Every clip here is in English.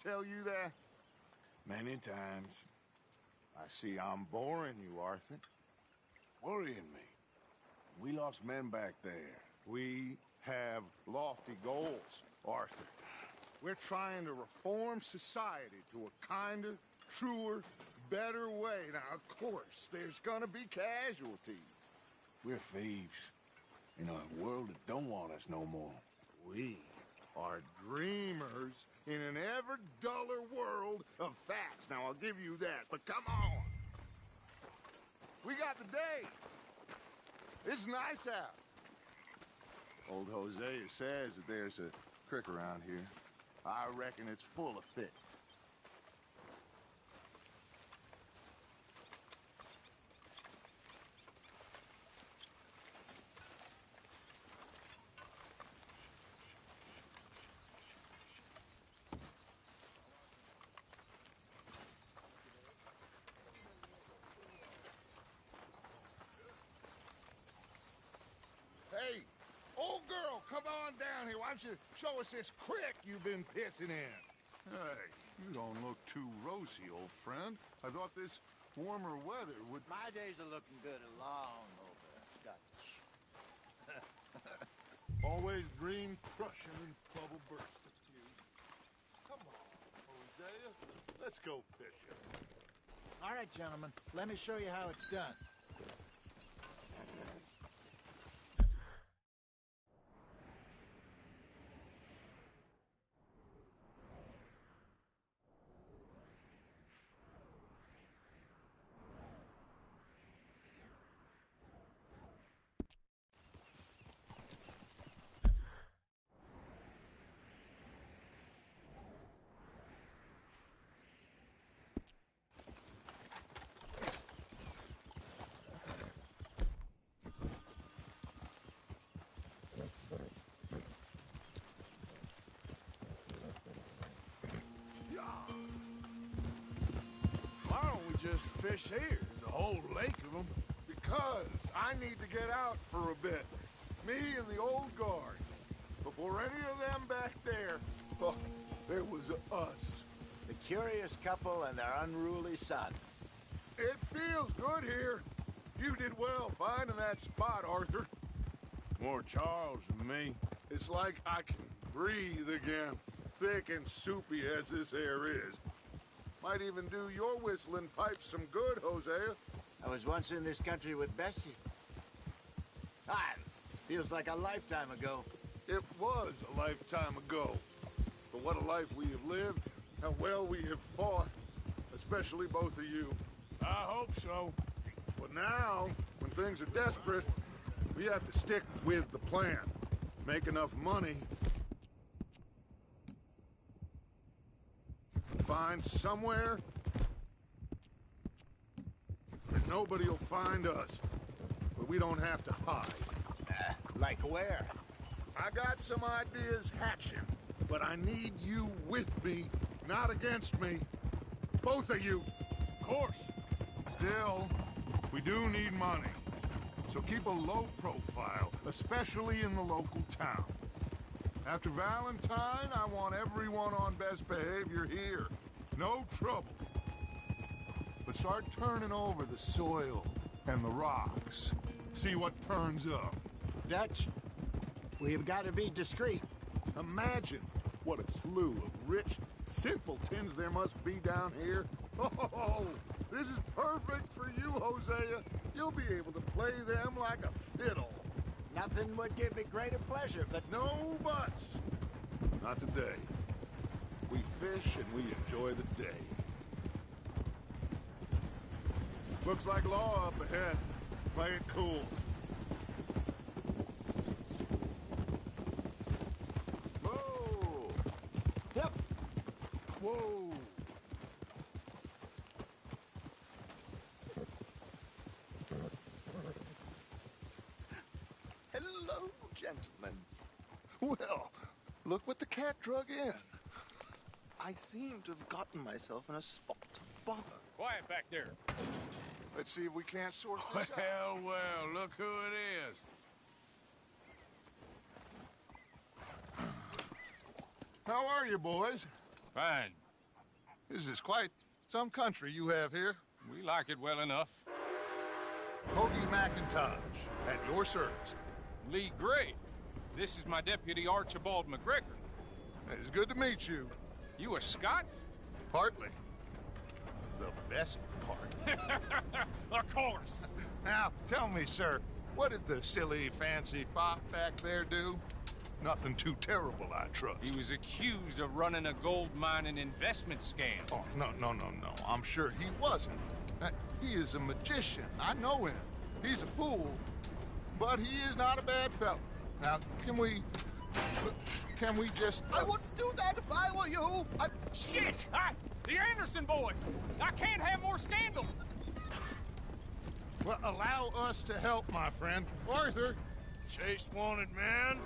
tell you that? Many times. I see I'm boring you, Arthur. Worrying me. We lost men back there. We have lofty goals, Arthur. We're trying to reform society to a kinder, truer, better way. Now, of course, there's gonna be casualties. We're thieves. In a world that don't want us no more. We are dreamers in an ever duller world of facts. Now, I'll give you that, but come on. We got the day. It's nice out. Old Hosea says that there's a creek around here. I reckon it's full of fish. Hey, old girl, come on down here. Why don't you show us this creek you've been pissing in? Hey, you don't look too rosy, old friend. I thought this warmer weather would... My days are looking good along over Dutch. Always dream crushing and bubble bursting, you. Come on, Hosea. Let's go fishing. All right, gentlemen. Let me show you how it's done. Why don't we just fish here? There's a whole lake of them. Because I need to get out for a bit. Me and the old guard. Before any of them back there, oh, there was us. The curious couple and their unruly son. It feels good here. You did well finding that spot, Arthur. More Charles than me. It's like I can breathe again, thick and soupy as this air is. Might even do your whistling pipes some good, Hosea. I was once in this country with Bessie. Ah, feels like a lifetime ago. It was a lifetime ago. But what a life we have lived, how well we have fought, especially both of you. I hope so. But now, when things are desperate, we have to stick with the plan. Make enough money. Find somewhere that nobody will find us. But we don't have to hide. Like where? I got some ideas hatching, but I need you with me, not against me. Both of you. Of course. Still, we do need money. So keep a low profile, especially in the local town. After Valentine, I want everyone on best behavior here. No trouble. But start turning over the soil and the rocks. See what turns up. Dutch, we've got to be discreet. Imagine what a slew of rich simpletons there must be down here. Oh, this is perfect for you, Hosea. You'll be able to play them like a fiddle. Nothing would give me greater pleasure, but No buts. Not today. We fish and we enjoy the day. Looks like law up ahead. Play it cool. whoa! Yep. Whoa. Hello, gentlemen. Well, look what the cat drug in. I seem to have gotten myself in a spot of bother. Quiet back there. Let's see if we can't sort this out. Well, look who it is. How are you, boys? Fine. This is quite some country you have here. We like it well enough. Hoagie McIntosh, at your service. Lee Gray. This is my deputy Archibald McGregor. It's good to meet you. You a Scot? Partly. The best part. Of course. Now, tell me, sir, what did the silly, fancy fop back there do? Nothing too terrible, I trust. He was accused of running a gold mining investment scam. Oh, no. I'm sure he wasn't. He is a magician. I know him. He's a fool, but he is not a bad fellow. Now, can we just... I wouldn't do that if I were you. Shit! The Anderson boys! I can't have more scandal! Well, allow us to help, my friend. Arthur, Chase wanted, man.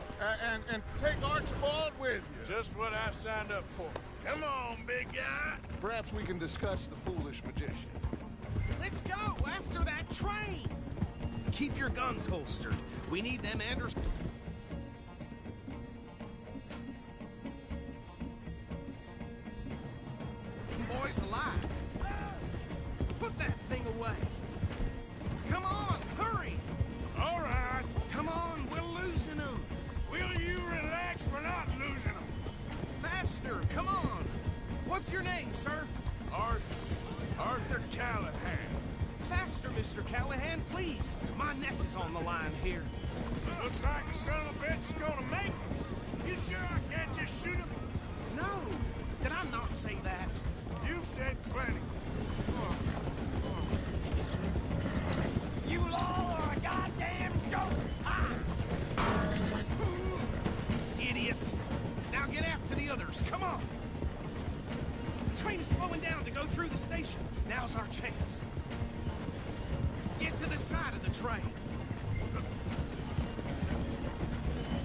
and take Archibald with you. Just what I signed up for. Come on, big guy. Perhaps we can discuss the foolish magician. Let's go after that train! Keep your guns holstered. We need them Anderson boys alive. Put that thing away. Come on, hurry! All right. Come on, we're losing them. Will you relax? We're not losing them. Faster, come on. What's your name, sir? Arthur Callahan. Faster, Mr. Callahan, please. My neck is on the line here. Looks like the son of a bitch is gonna make it. You sure I can't just shoot him? No, did I not say that? You've said plenty. You all are a goddamn joke! Idiot. Now get after the others, come on. The train is slowing down to go through the station. Now's our chance. Get to the side of the train.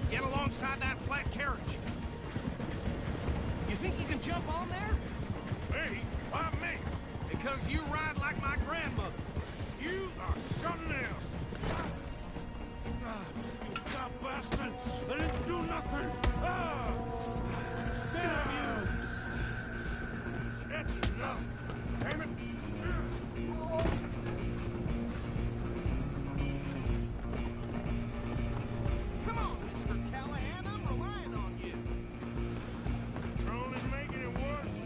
Get alongside that flat carriage. You think you can jump on there? Me? Why me? Because you ride like my grandmother. You are something else. You dumb bastard! I didn't do nothing! Damn you! That's enough! Damn it! Come on, Mr. Callahan, I'm relying on you. You're only making it worse.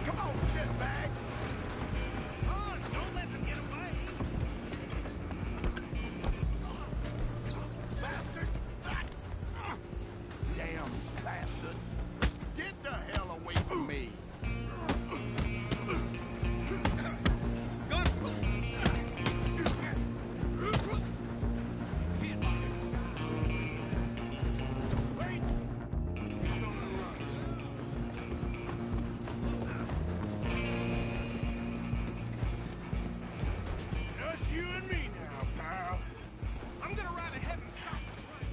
Come on, shitbag! On, don't let them get away. Bastard! Damn bastard! Get the hell away from me! Wait! You're gonna run. Just you and me now, pal. I'm gonna ride ahead and stop the train.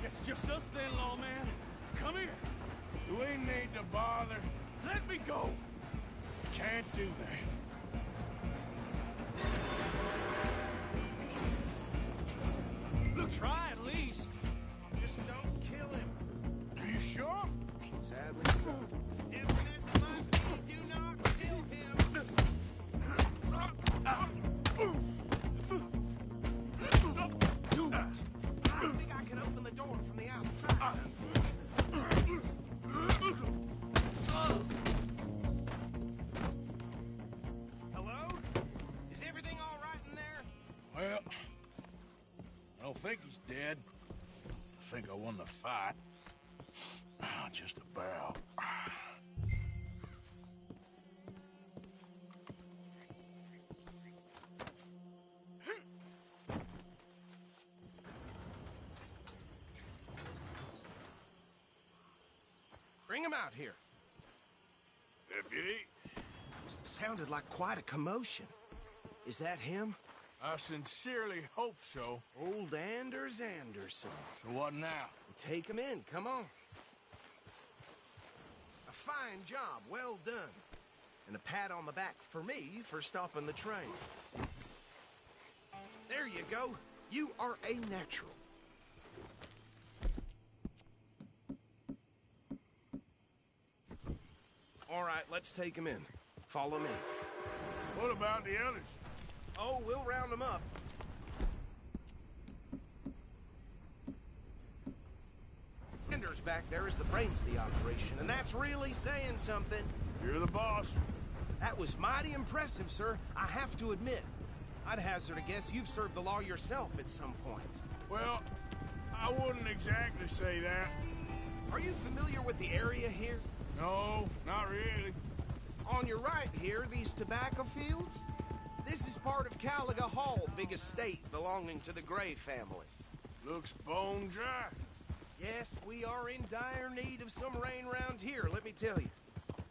It's just us then, lawman. Come here. We need to bother. Let me go. Can't do that. Try at least. Just don't kill him. Are you sure? Sadly so. If this might be, do not kill him. Do it. I think I can open the door from the outside. Hello? Is everything all right in there? Well, I don't think he's dead. I think I won the fight. Just about. Bring him out here. Deputy, Sounded like quite a commotion. Is that him? I sincerely hope so. Old Anders Anderson. So what now? Take him in, come on. A fine job, well done. And a pat on the back for me for stopping the train. There you go. You are a natural. All right, let's take him in. Follow me. What about the others? Oh, we'll round them up. Anders back there is the brains of the operation, and that's really saying something. You're the boss. That was mighty impressive, sir. I have to admit. I'd hazard a guess you've served the law yourself at some point. Well, I wouldn't exactly say that. Are you familiar with the area here? No, not really. On your right here, these tobacco fields? This is part of Caliga Hall, big estate belonging to the Gray family. Looks bone dry. Yes, we are in dire need of some rain around here, let me tell you.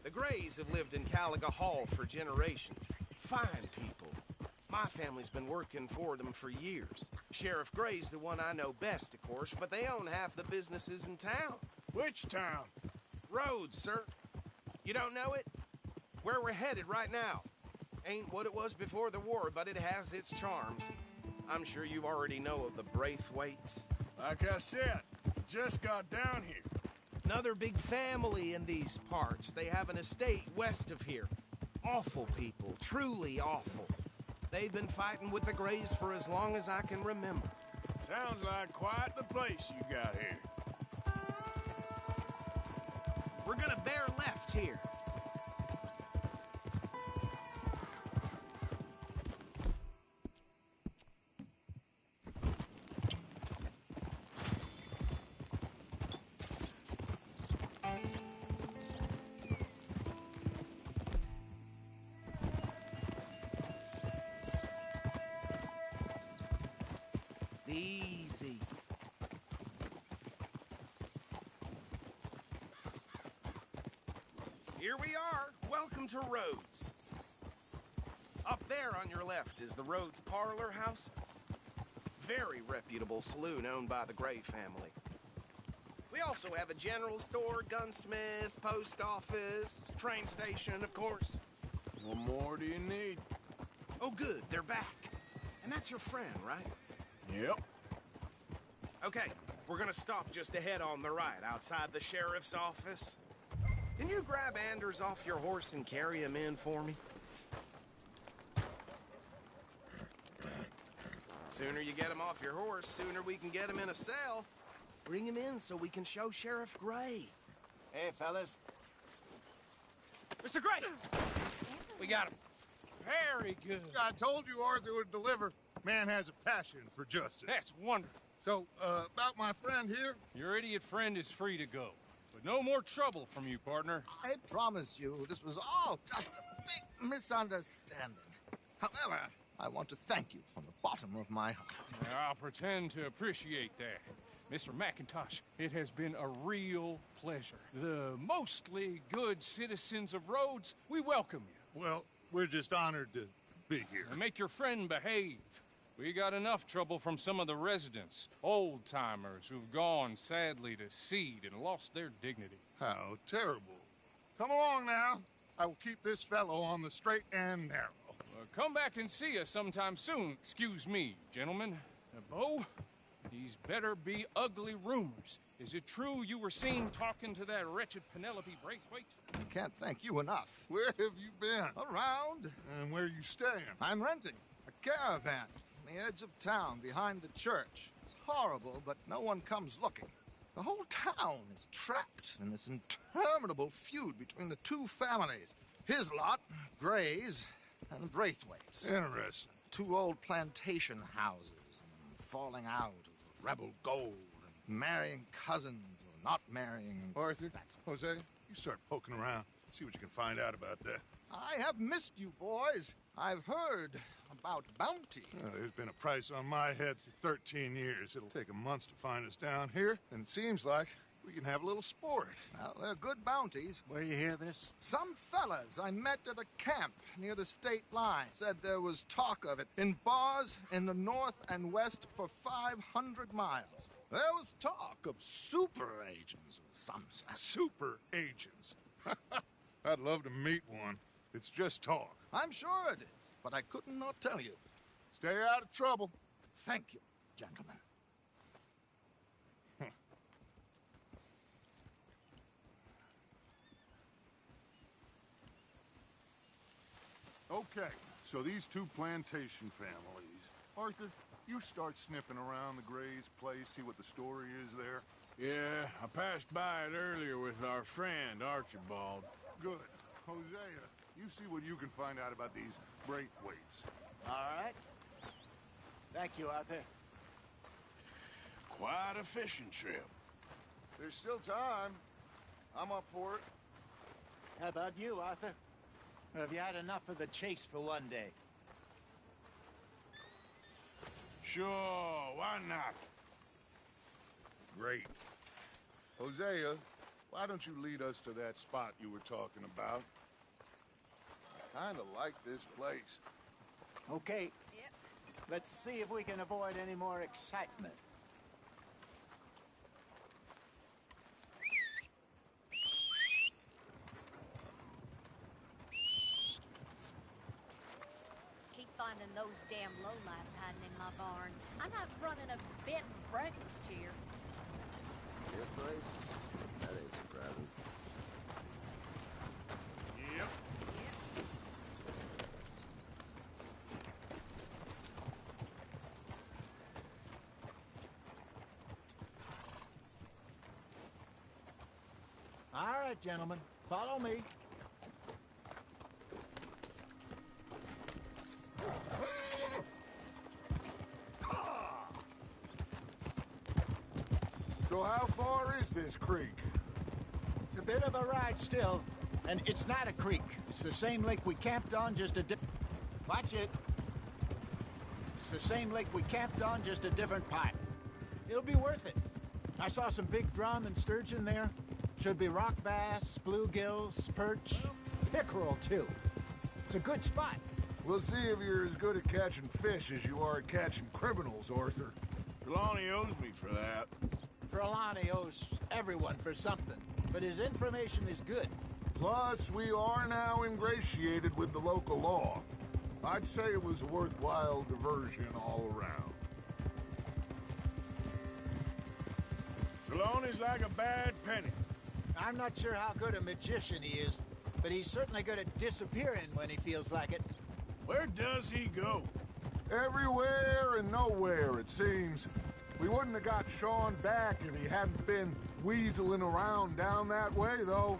The Grays have lived in Caliga Hall for generations. Fine people. My family's been working for them for years. Sheriff Gray's the one I know best, of course, but they own half the businesses in town. Which town? Rhodes, sir. You don't know it? Where we're headed right now. Ain't what it was before the war, but it has its charms. I'm sure you already know of the Braithwaites. Like I said, just got down here. Another big family in these parts. They have an estate west of here. Awful people, truly awful. They've been fighting with the Grays for as long as I can remember. Sounds like quite the place you got here. We're gonna bear left here. Easy. Here we are. Welcome to Rhodes. Up there on your left is the Rhodes Parlor House. Very reputable saloon owned by the Gray family. We also have a general store, gunsmith, post office, train station, of course. What more do you need? Oh, good. They're back. And that's your friend, right? Yep. Okay, we're gonna stop just ahead on the right, outside the sheriff's office. Can you grab Anders off your horse and carry him in for me? Sooner you get him off your horse, sooner we can get him in a cell. Bring him in so we can show Sheriff Gray. Hey, fellas. Mr. Gray! We got him. Very good. I told you Arthur would deliver. Man has a passion for justice. That's wonderful. So, about my friend here? Your idiot friend is free to go. But no more trouble from you, partner. I promise you, this was all just a big misunderstanding. However, I want to thank you from the bottom of my heart. I'll pretend to appreciate that. Mr. McIntosh, it has been a real pleasure. The mostly good citizens of Rhodes, we welcome you. Well, we're just honored to be here. And make your friend behave. We got enough trouble from some of the residents, old-timers who've gone, sadly, to seed and lost their dignity. How terrible. Come along now. I will keep this fellow on the straight and narrow. Come back and see us sometime soon. Excuse me, gentlemen. Bo, these better be ugly rumors. Is it true you were seen talking to that wretched Penelope Braithwaite? I can't thank you enough. Where have you been? Around, And where you staying? I'm renting a caravan on the edge of town behind the church. It's horrible, but no one comes looking. The whole town is trapped in this interminable feud between the two families. His lot, Gray's, and the Braithwaites. Interesting. Two old plantation houses, and falling out of rebel gold, and marrying cousins or not marrying. Arthur, That's Jose, you start poking around. See what you can find out about that. I have missed you, boys. I've heard about bounty. There's been a price on my head for 13 years. It'll take a month to find us down here, and it seems like we can have a little sport. Well, they're good bounties. Where you hear this? Some fellas I met at a camp near the state line said there was talk of it in bars in the north and west for 500 miles. There was talk of super agents of some sort. Super agents. I'd love to meet one. It's just talk. I'm sure it is, but I couldn't not tell you. Stay out of trouble. Thank you. gentlemen. Okay, so these two plantation families. Arthur, you start sniffing around the Gray's place, see what the story is there. Yeah, I passed by it earlier with our friend, Archibald. Good. Hosea, you see what you can find out about these Braithwaites. All right. Thank you, Arthur. Quite a fishing trip. There's still time. I'm up for it. How about you, Arthur? Or have you had enough of the chase for one day? Sure, why not? Great. Hosea, why don't you lead us to that spot you were talking about? I kinda like this place. Okay. Yep. Let's see if we can avoid any more excitement. Keep finding those damn lowlifes hiding in my barn. I'm not running a bed and breakfast here. Your place? That ain't surprising. Yep. All right, gentlemen. Follow me. So how far is this creek? It's a bit of a ride still, and it's not a creek. It's the same lake we camped on, just a Watch it. It's the same lake we camped on, just a different part. It'll be worth it. I saw some big drum and sturgeon there. Should be rock bass, bluegills, perch, pickerel too. It's a good spot. We'll see if you're as good at catching fish as you are at catching criminals, Arthur. Trelawney owes me for that. Trelawney owes everyone for something, but his information is good. Plus, we are now ingratiated with the local law. I'd say it was a worthwhile diversion all around. Trelawney's like a bad penny. I'm not sure how good a magician he is, but he's certainly good at disappearing when he feels like it. Where does he go? Everywhere and nowhere, it seems. We wouldn't have got Sean back if he hadn't been weaseling around down that way, though.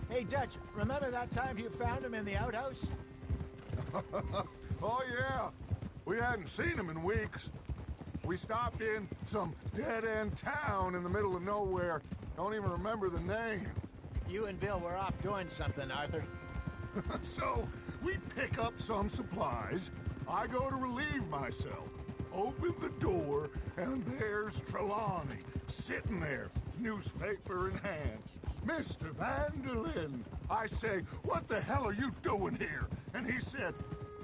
Hey, Dutch, remember that time you found him in the outhouse? Oh, yeah. We hadn't seen him in weeks. We stopped in some dead-end town in the middle of nowhere. Don't even remember the name. You and Bill were off doing something, Arthur. So, we pick up some supplies. I go to relieve myself. Open the door, and there's Trelawney, sitting there, newspaper in hand. Mr. Vanderlyn. I say, what the hell are you doing here? And he said,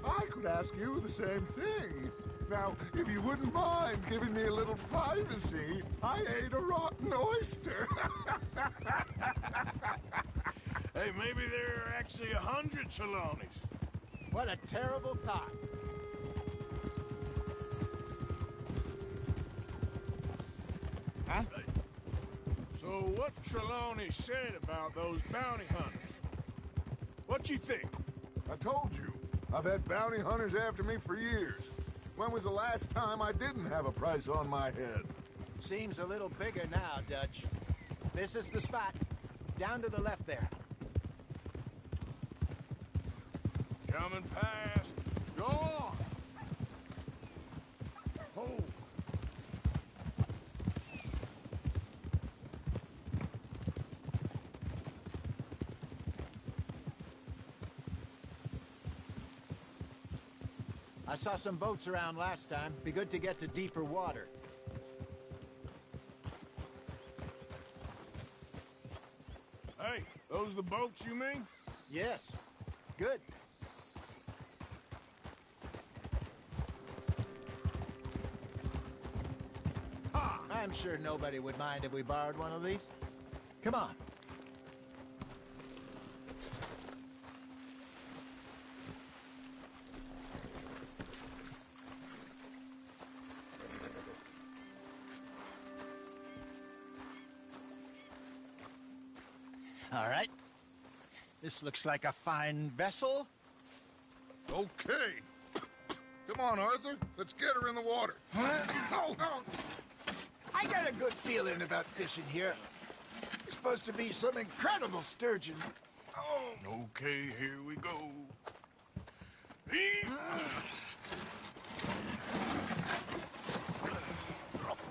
I could ask you the same thing. Now, if you wouldn't mind giving me a little privacy, I ate a rotten oyster. Hey, maybe there are actually 100 Trelawneys. What a terrible thought. Huh? So what Trelawney said about those bounty hunters? What you think? I told you, I've had bounty hunters after me for years. When was the last time I didn't have a price on my head? Seems a little bigger now, Dutch. This is the spot. Down to the left there. Coming past. Go on! Hold. I saw some boats around last time. Be good to get to deeper water. Hey, those the boats you mean? Yes. Good. Ha! I'm sure nobody would mind if we borrowed one of these. Come on. All right. This looks like a fine vessel. Okay. Come on, Arthur. Let's get her in the water. Oh, I got a good feeling about fishing here. It's supposed to be some incredible sturgeon. Oh. Okay, here we go.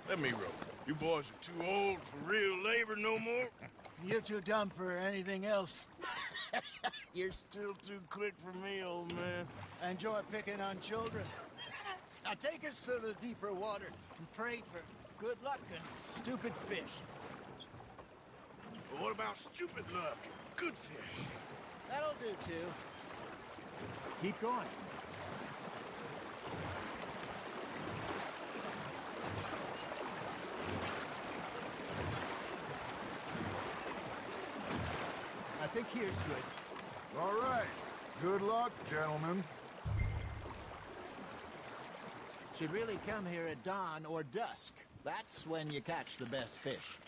Let me row. You boys are too old for real labor no more. You're too dumb for anything else. You're still too quick for me, old man. I enjoy picking on children. Now take us to the deeper water and pray for good luck and stupid fish. But what about stupid luck and good fish? That'll do, too. Keep going. I think here's good. All right. Good luck, gentlemen. Should really come here at dawn or dusk. That's when you catch the best fish.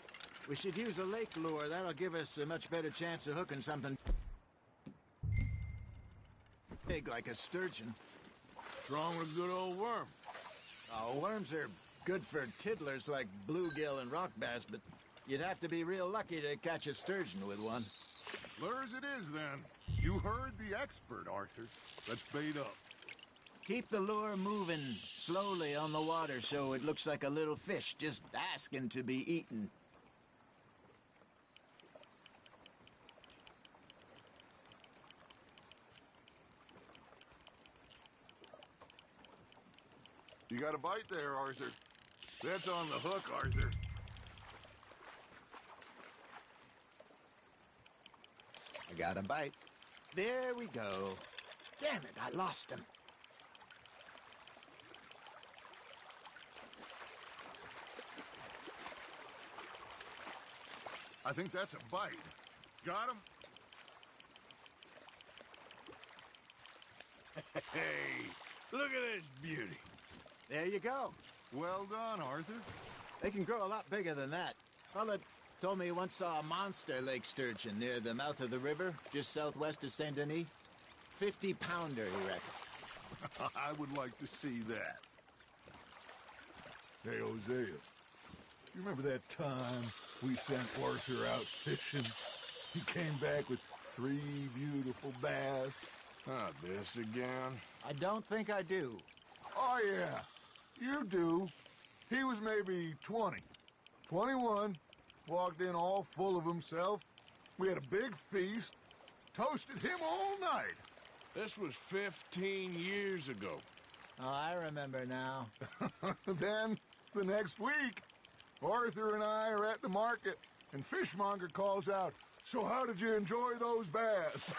We should use a lake lure. That'll give us a much better chance of hooking something big like a sturgeon. Strong with a good old worm. Oh, worms are good for tiddlers like bluegill and rock bass, but you'd have to be real lucky to catch a sturgeon with one. Lures it is, then. You heard the expert, Arthur. Let's bait up. Keep the lure moving slowly on the water so it looks like a little fish just asking to be eaten. You got a bite there, Arthur. That's on the hook, Arthur. I got a bite. There we go. Damn it, I lost him. I think that's a bite. Got him? Hey, look at this beauty. There you go. Well done, Arthur. They can grow a lot bigger than that. Fella told me he once saw a monster lake sturgeon near the mouth of the river, just southwest of Saint Denis. 50-pounder, he reckoned. I would like to see that. Hey, Hosea. You remember that time we sent Arthur out fishing? He came back with 3 beautiful bass. Not this again. I don't think I do. Oh, yeah. You do. He was maybe 20. 21. Walked in all full of himself. We had a big feast. Toasted him all night. This was 15 years ago. Oh, I remember now. Then, the next week, Arthur and I are at the market, and Fishmonger calls out, "So how did you enjoy those bass?"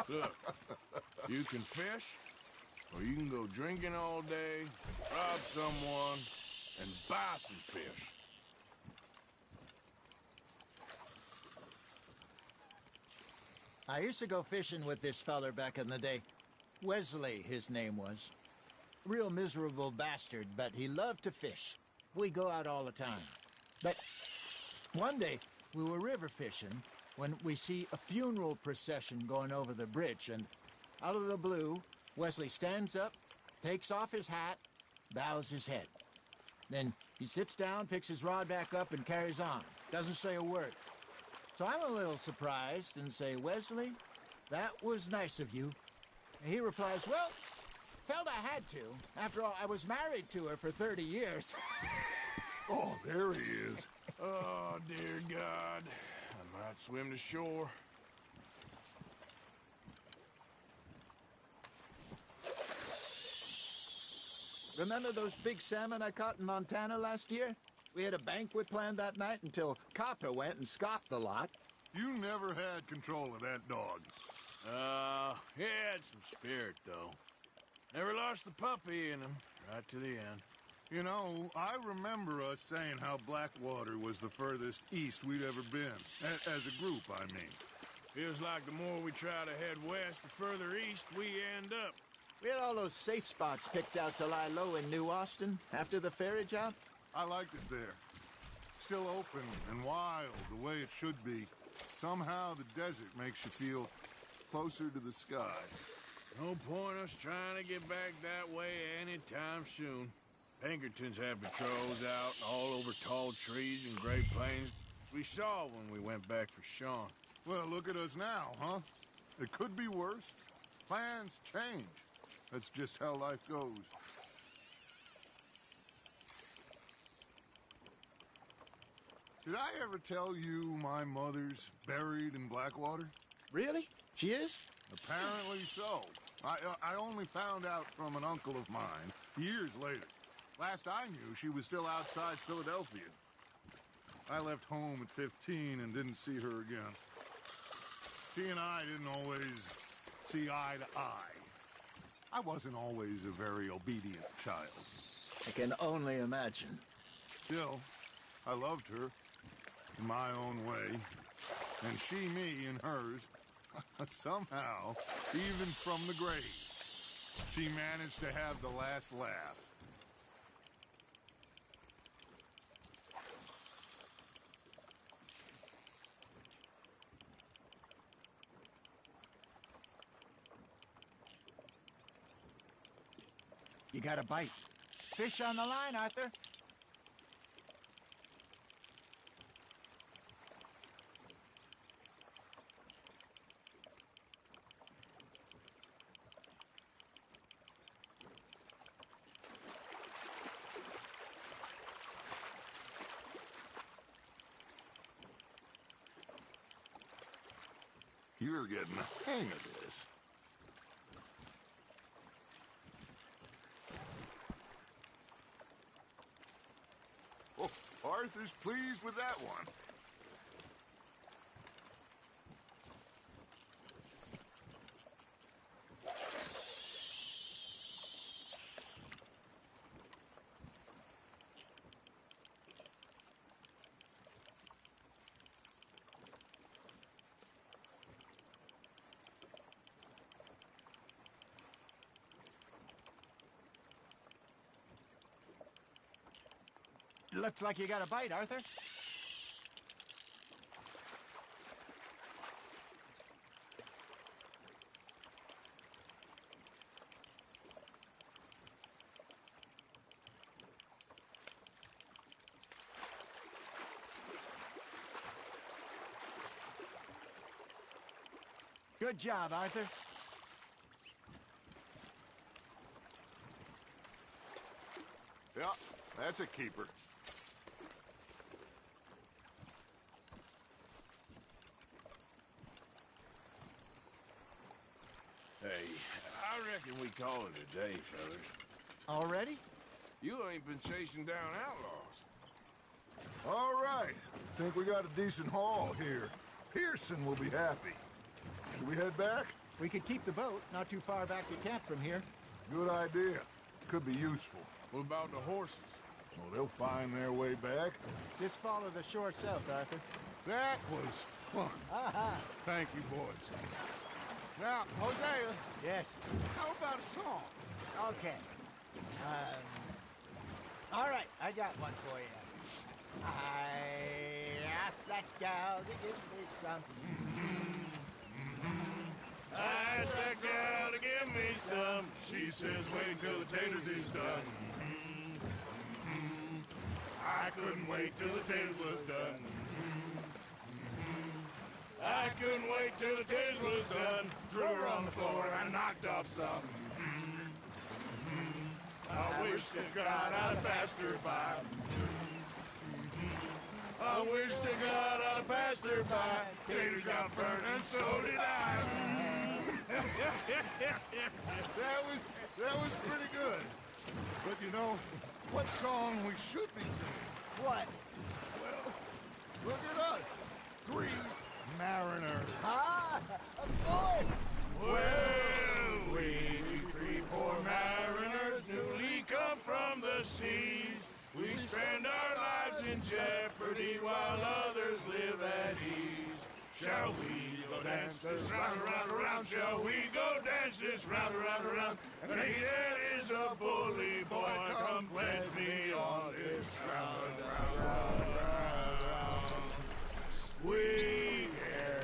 Look, you can fish, or you can go drinking all day, rob someone, and buy some fish. I used to go fishing with this feller back in the day. Wesley, his name was. Real miserable bastard, but he loved to fish. We'd go out all the time. But one day, we were river fishing when we see a funeral procession going over the bridge, and out of the blue, Wesley stands up, takes off his hat, bows his head. Then he sits down, picks his rod back up, and carries on. Doesn't say a word. So I'm a little surprised and say, "Wesley, that was nice of you." And he replies, "Well, felt I had to. After all, I was married to her for 30 years. Oh, there he is. Oh, dear God. I might swim to shore. Remember those big salmon I caught in Montana last year? We had a banquet planned that night until Copper went and scoffed the lot. You never had control of that dog. He had some spirit, though. Never lost the puppy in him, right to the end. You know, I remember us saying how Blackwater was the furthest east we'd ever been. As a group, I mean. Feels like the more we try to head west, the further east we end up. We had all those safe spots picked out to lie low in New Austin after the ferry job. I liked it there. Still open and wild, the way it should be. Somehow the desert makes you feel closer to the sky. No point us trying to get back that way anytime soon. Pinkertons have patrols out all over tall trees and Great Plains. We saw when we went back for Sean. Well, look at us now, huh? It could be worse. Plans change. That's just how life goes. Did I ever tell you my mother's buried in Blackwater? Really? She is? Apparently so. I only found out from an uncle of mine years later. Last I knew, she was still outside Philadelphia. I left home at 15 and didn't see her again. She and I didn't always see eye to eye. I wasn't always a very obedient child. I can only imagine. Still, I loved her in my own way, and she me in hers. Somehow, even from the grave, she managed to have the last laugh. You got a bite. Fish on the line, Arthur. You're getting the hang of this. Oh, Arthur's pleased with that one. Looks like you got a bite, Arthur. Good job, Arthur. Yeah, that's a keeper. Hey, I reckon we call it a day, fellas. Already? You ain't been chasing down outlaws. All right. Think we got a decent haul here. Pearson will be happy. Should we head back? We could keep the boat not too far back to camp from here. Good idea. Could be useful. What about the horses? Well, they'll find their way back. Just follow the shore south, Arthur. That was fun. Thank you, boys. Now, Hosea, Yes. how about a song? Okay. All right, I got one for you. I asked that gal to give me some. I asked that gal to give me some. She says, wait till the taters is done. I couldn't wait till the taters was done. I couldn't wait till the taste was done. Threw her on the floor and knocked off some. I wish to God I'd passed her by. I wish to God I passed her by. Taters got burned and so did I. that was pretty good. But you know, what song we should be singing? What? Well, look at us. 3 mariners. Ah, of course. Well, we 3 poor mariners newly come from the seas. We spend our lives in jeopardy while others live at ease. Shall we go dance this round, around, around? Shall we go dance this round, around, around? And he that is a bully boy, come pledge me on this round, round, round, round, round. We care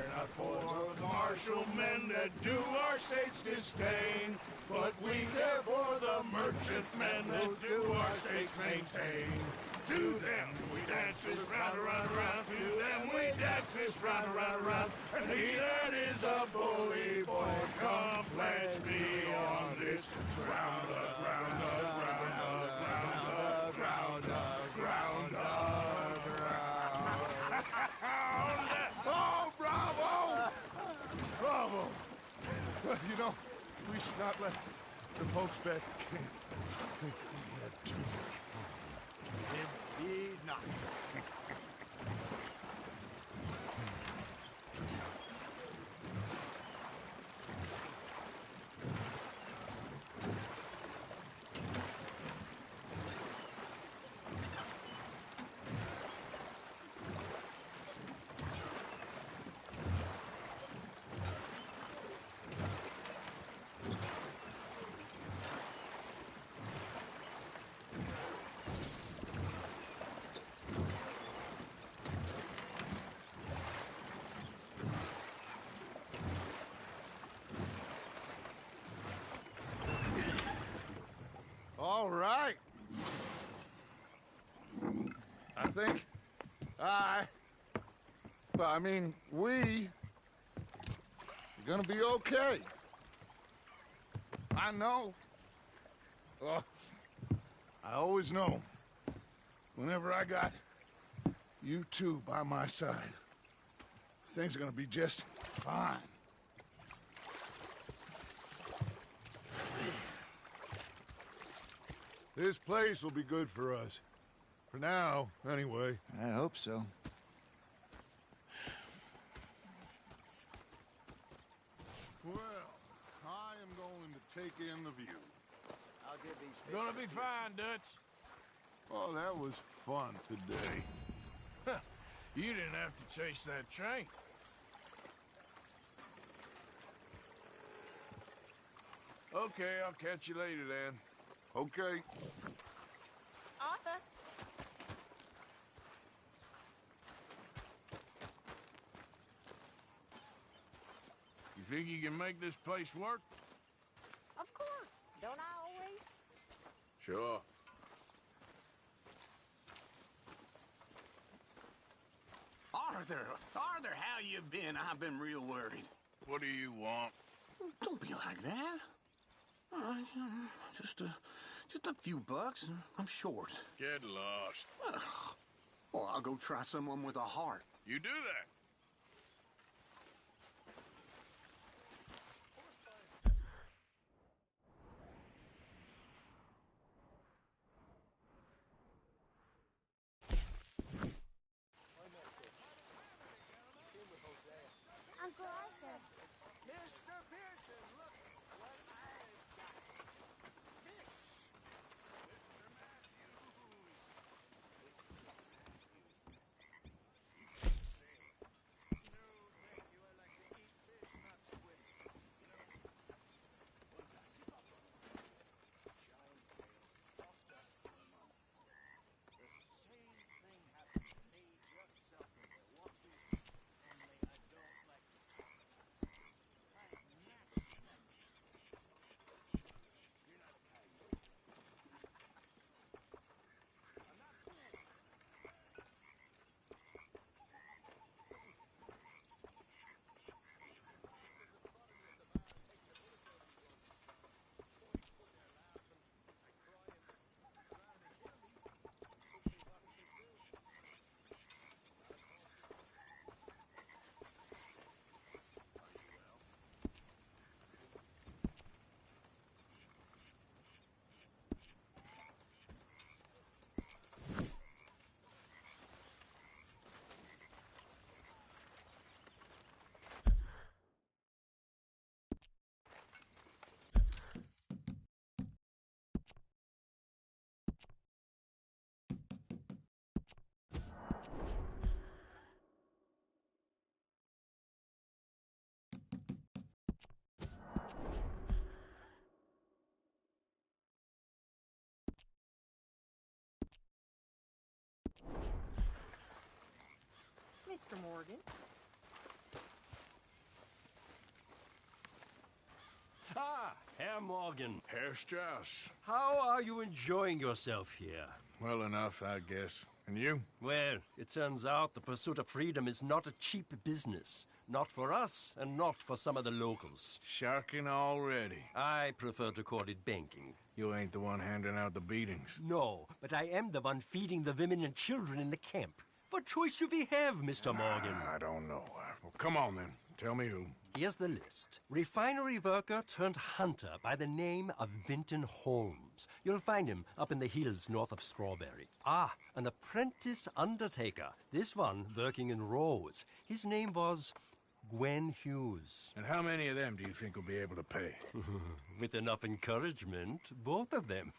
state's disdain. But we care for the merchantmen that do our states maintain. To them we dance this round, around, around. To them we dance this round, around, around. And he that is a bully boy, come pledge me on this ground up, ground up, ground up, ground up, ground up, ground up. Oh, bravo! Bravo! Well, you know, we should not let the folks back camp think that we had too much fun. Indeed not. All right. I think we are gonna be okay. I know. Well, I always know. Whenever I got you two by my side, things are gonna be just fine. This place will be good for us. For now, anyway. I hope so. Well, I am going to take in the view. I'll give these Gonna be fine, Dutch. Oh, that was fun today. You didn't have to chase that train. Okay, I'll catch you later then. Okay. Arthur. You think you can make this place work? Of course. Don't I always? Sure. Arthur, how you been? I've been real worried. What do you want? Don't be like that. All right, just a few bucks. I'm short. Get lost. Well, I'll go try someone with a heart. You do that. Uncle Arthur. Mr. Pearson, look what I've got. Fish. Mr. Matthews. No, thank you. I like to eat fish, not swim. You know, one time, keep up on it. Giant whale, tossed up in the mouth. The same thing happened to me just south of Milwaukee, only I don't like to talk about it. I'm not You're not a coyote. I'm not cool. Mr. Morgan. Ah, Herr Morgan. Herr Strauss. How are you enjoying yourself here? Well enough, I guess. And you? Well, it turns out the pursuit of freedom is not a cheap business. Not for us, and not for some of the locals. Sharking already. I prefer to call it banking. You ain't the one handing out the beatings. No, but I am the one feeding the women and children in the camp. What choice do we have, Mr. Morgan? I don't know. Well, come on then. Tell me who. Here's the list. Refinery worker turned hunter by the name of Vinton Holmes. You'll find him up in the hills north of Strawberry. Ah, an apprentice undertaker. This one working in Rose. His name was Gwen Hughes. And how many of them do you think will be able to pay? With enough encouragement, both of them.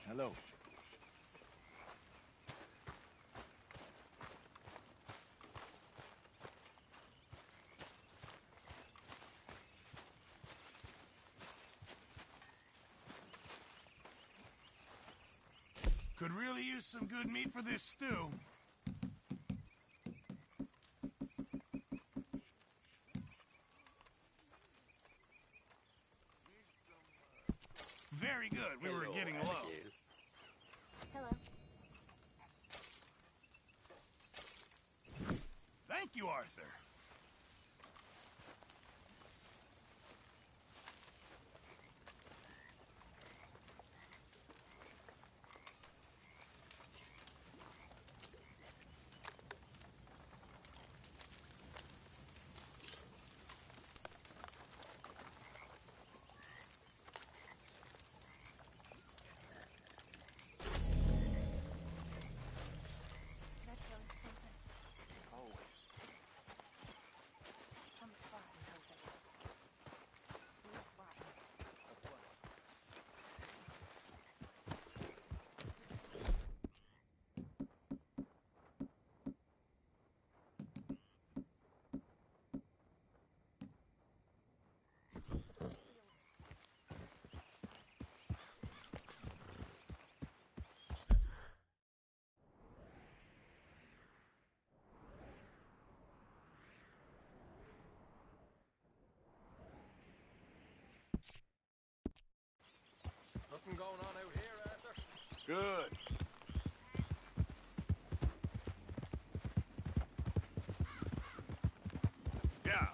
Hello. Could really use some good meat for this stew. Very good. We were getting low. Hello. Thank you, Arthur. Nothing going on out here, Arthur? Good. Yeah.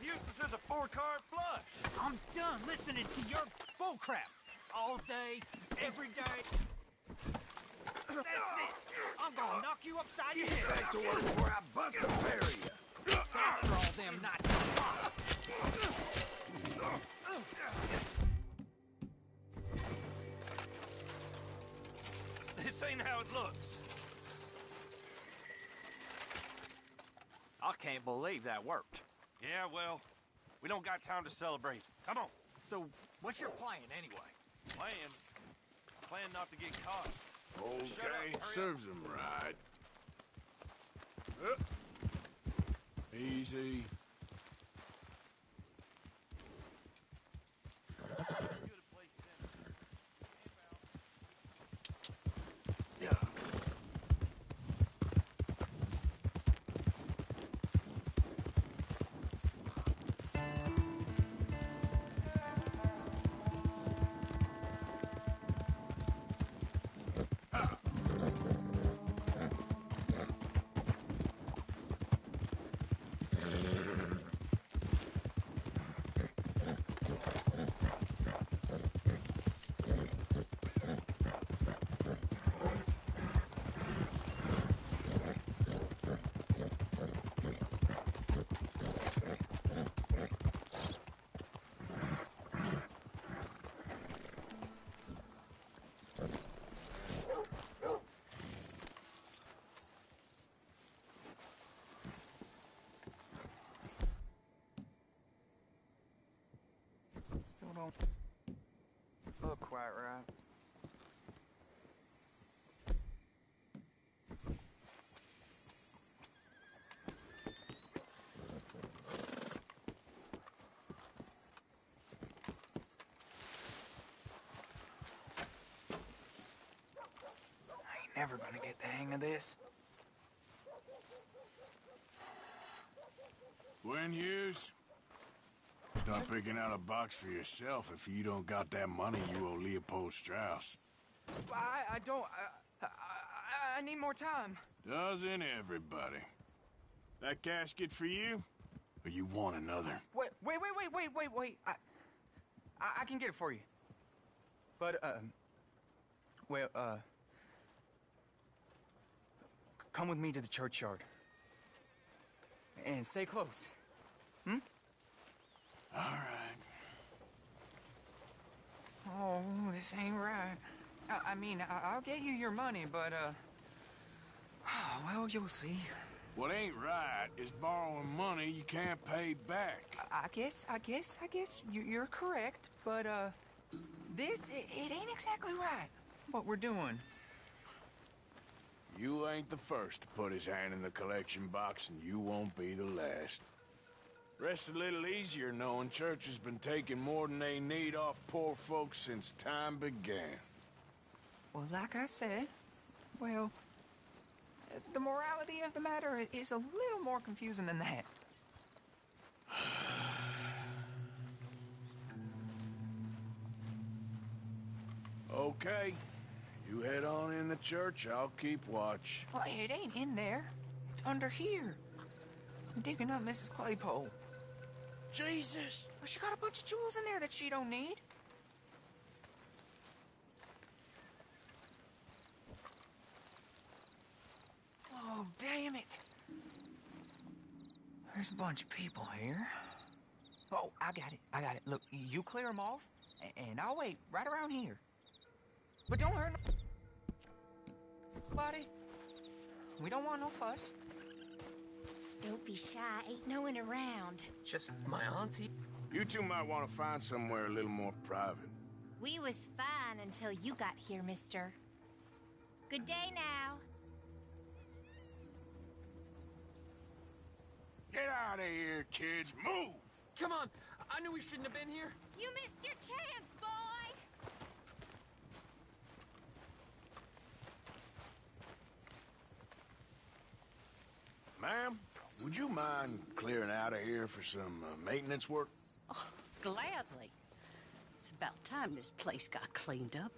Useless as a 4-card flush. I'm done listening to your bull crap. All day, every day. That's it. I'm gonna knock you upside your head. Back to work before I bust a pair of you. That's for all them not This ain't how it looks. I can't believe that worked. Yeah, well, we don't got time to celebrate. Come on. So, what's your plan anyway? Plan not to get caught. Okay, serves him right. Easy. Yeah. hang of this. When Hughes, start picking out a box for yourself if you don't got that money you owe Leopold Strauss. I don't... I need more time. Doesn't everybody? That casket for you? Or you want another? Wait. I can get it for you. But, come with me to the churchyard. And stay close. Hmm? All right. Oh, this ain't right. I mean, I'll get you your money, but, well, you'll see. What ain't right is borrowing money you can't pay back. I guess you're correct, but, this, it ain't exactly right, what we're doing. You ain't the first to put his hand in the collection box, and you won't be the last. Rest a little easier knowing church has been taking more than they need off poor folks since time began. Well, like I said, well, the morality of the matter is a little more confusing than that. Okay. You head on in the church, I'll keep watch. Well, it ain't in there. It's under here. I'm digging up Mrs. Claypole. Jesus! Well, she got a bunch of jewels in there that she don't need. Oh, damn it. There's a bunch of people here. Oh, I got it. Look, you clear them off, and I'll wait right around here. But don't hurt nobody. We don't want no fuss. Don't be shy. Ain't no one around. Just my auntie. You two might want to find somewhere a little more private. We was fine until you got here, mister. Good day now. Get out of here, kids. Move! Come on! I knew we shouldn't have been here. You missed your chance, boy! Ma'am, would you mind clearing out of here for some maintenance work? Oh, gladly. It's about time this place got cleaned up.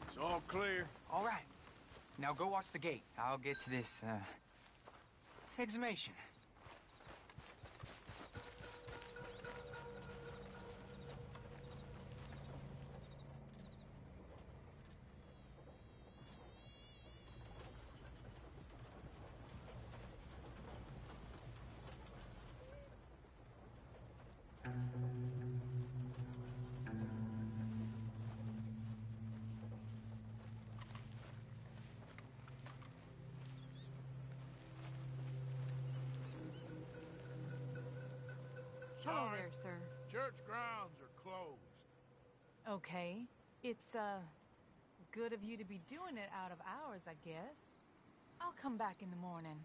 It's all clear. All right. Now go watch the gate. I'll get to this exhumation. Hello there, sir. Church grounds are closed. Okay. It's, good of you to be doing it out of hours, I guess. I'll come back in the morning.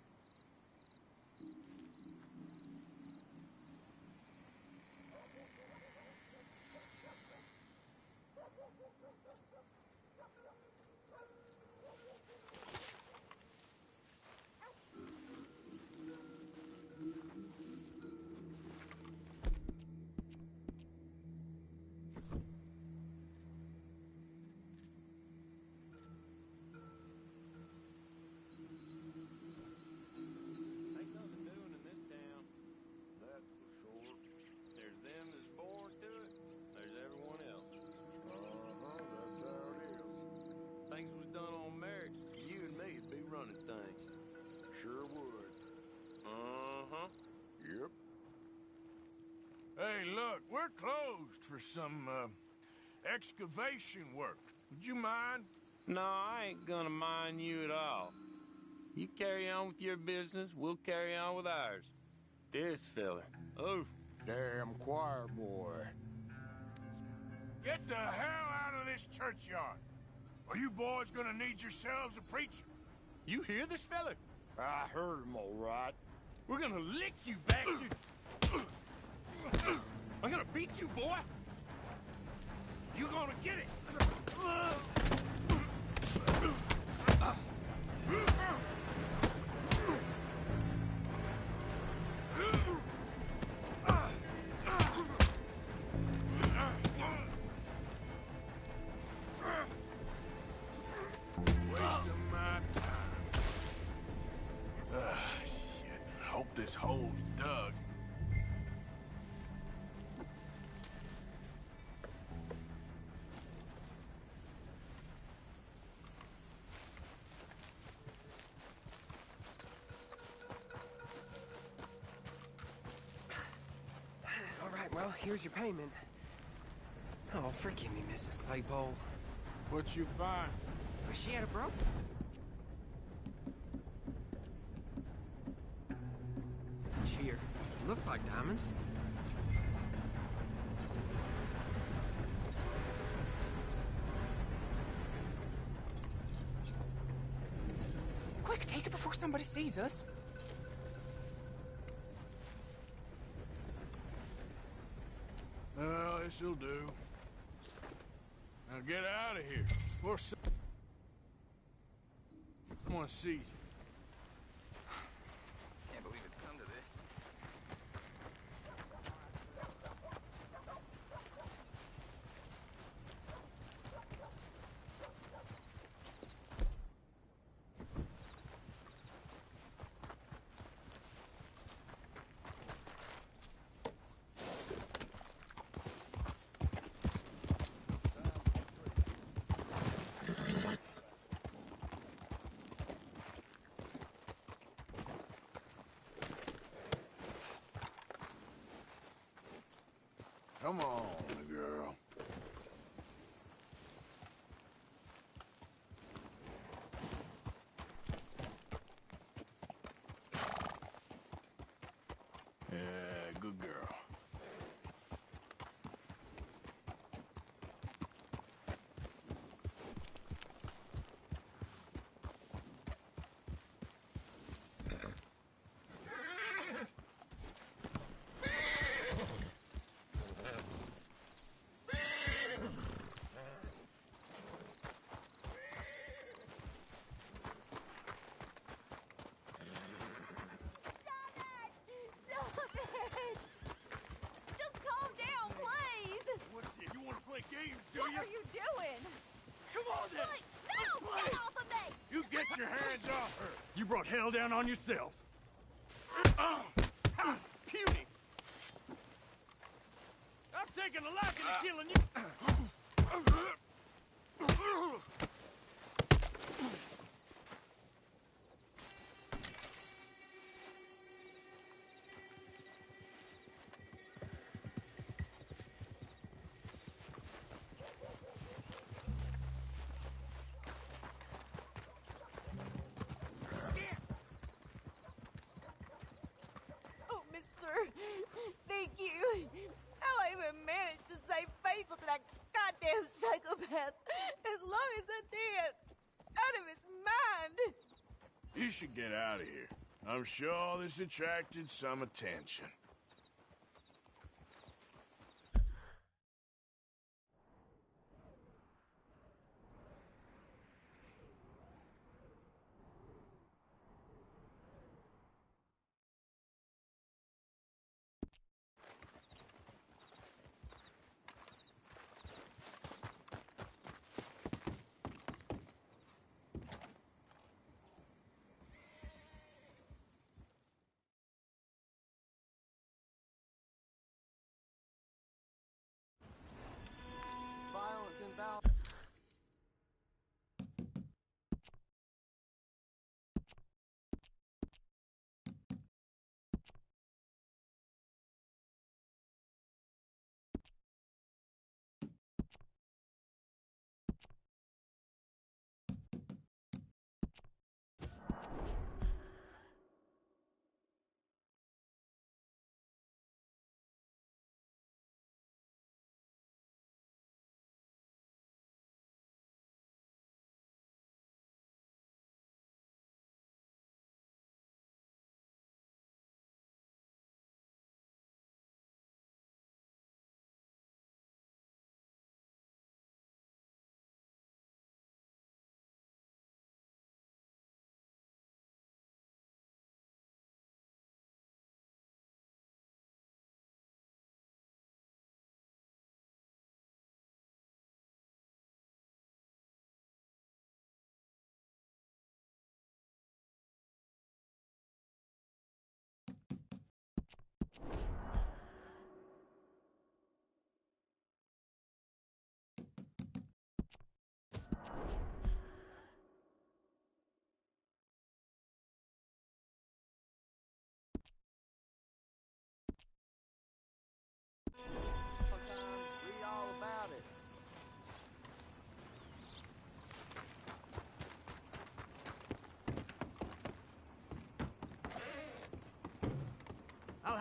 Hey, look, we're closed for some, excavation work. Would you mind? No, I ain't gonna mind you at all. You carry on with your business, we'll carry on with ours. This fella. Oh, damn choir boy. Get the hell out of this churchyard. Are you boys gonna need yourselves a preacher? You hear this fella? I heard him all right. We're gonna lick you, bastard! I'm gonna beat you, boy! You gonna get it? Wasting my time. Shit. Hope this hole's dug. All right, well, here's your payment. Oh, forgive me, Mrs. Claypole. What you find? Was she had a broke? Here. Looks like diamonds. Quick, take it before somebody sees us. Well, this'll do. Now get out of here before someone sees you. Can't believe it's come to this. Come on, girl. Yeah, good girl. Just calm down, please! What's it? You want to play games, do What you? are you doing? Come on, then! No! Get off of me! You get your hands off her! You brought hell down on yourself. Puny! I'm taking a liking to killing you. Oh, mister, thank you. How I even managed to stay faithful to that goddamn psychopath as long as I did. Out of his mind. You should get out of here. I'm sure this attracted some attention.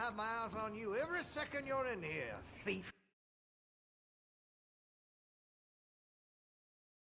have my eyes on you every second you're in here, thief.